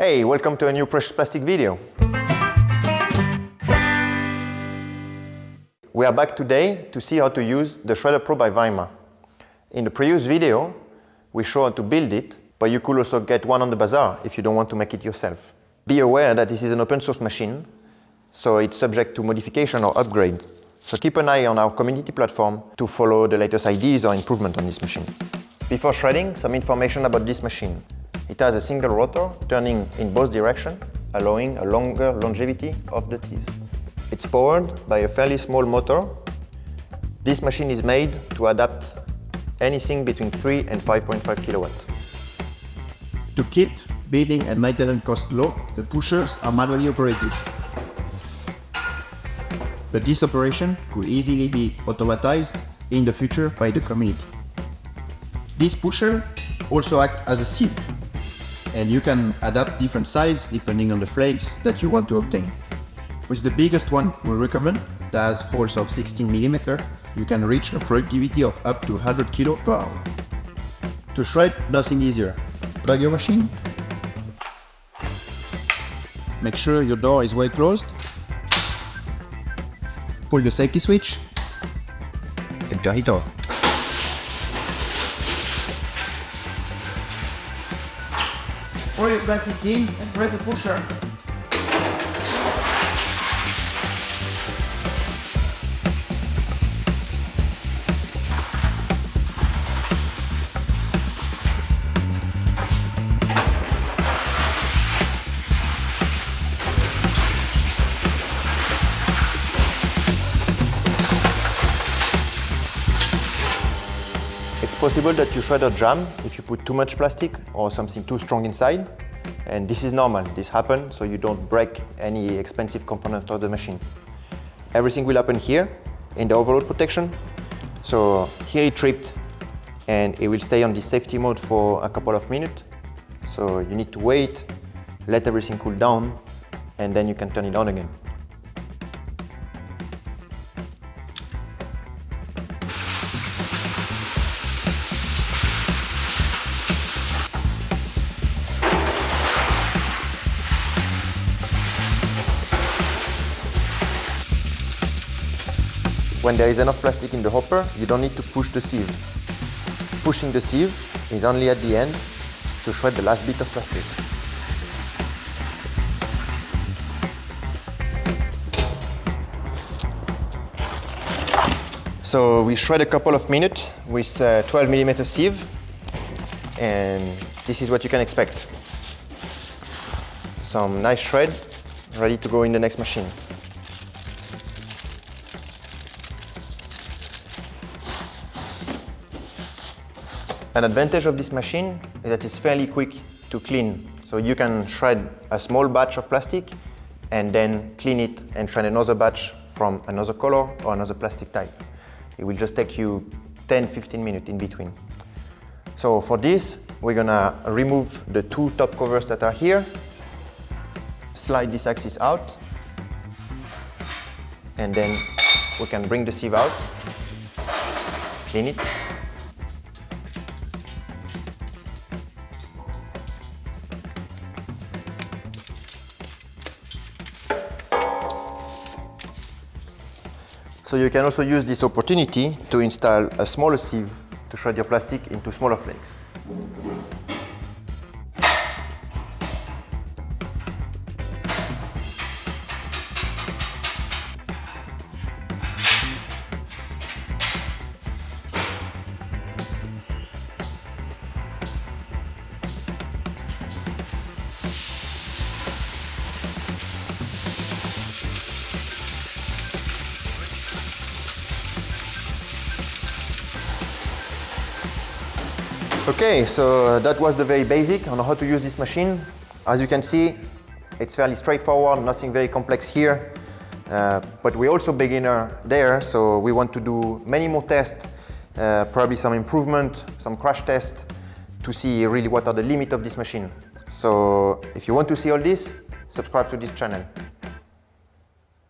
Hey, welcome to a new Precious Plastic video. We are back today to see how to use the Shredder Pro by WEIMA. In the previous video, we showed how to build it, but you could also get one on the Bazar if you don't want to make it yourself. Be aware that this is an open source machine, so it's subject to modification or upgrade. So keep an eye on our community platform to follow the latest ideas or improvement on this machine. Before shredding, some information about this machine. It has a single rotor turning in both directions, allowing a longer longevity of the teeth. It's powered by a fairly small motor. This machine is made to adapt anything between 3 and 5.5 kilowatts. To keep building and maintenance costs low, the pushers are manually operated. But this operation could easily be automatized in the future by the community. This pusher also acts as a sieve, and you can adapt different sizes depending on the flakes that you want to obtain. With the biggest one we recommend, that has holes of 16 mm, you can reach a productivity of up to 100 kg per hour. To shred, nothing easier. Plug your machine. Make sure your door is well closed. Pull the safety switch and turn it off. Pour your plastic in and press the pusher. It's possible that your shredder jam if you put too much plastic or something too strong inside. And this is normal, this happens, so you don't break any expensive component of the machine. Everything will happen here in the overload protection. So here it tripped and it will stay on this safety mode for a couple of minutes. So you need to wait, let everything cool down, and then you can turn it on again. When there is enough plastic in the hopper, you don't need to push the sieve. Pushing the sieve is only at the end to shred the last bit of plastic. So we shred a couple of minutes with a 12 mm sieve, and this is what you can expect. Some nice shred ready to go in the next machine. An advantage of this machine is that it's fairly quick to clean. So you can shred a small batch of plastic and then clean it and shred another batch from another color or another plastic type. It will just take you 10-15 minutes in between. So for this, we're gonna remove the two top covers that are here, slide this axis out, and then we can bring the sieve out, clean it. So you can also use this opportunity to install a smaller sieve to shred your plastic into smaller flakes. Okay, so that was the very basic on how to use this machine. As you can see, it's fairly straightforward, nothing very complex here. But we're also beginner there, so we want to do many more tests, probably some improvement, some crash tests, to see really what are the limits of this machine. So if you want to see all this, subscribe to this channel.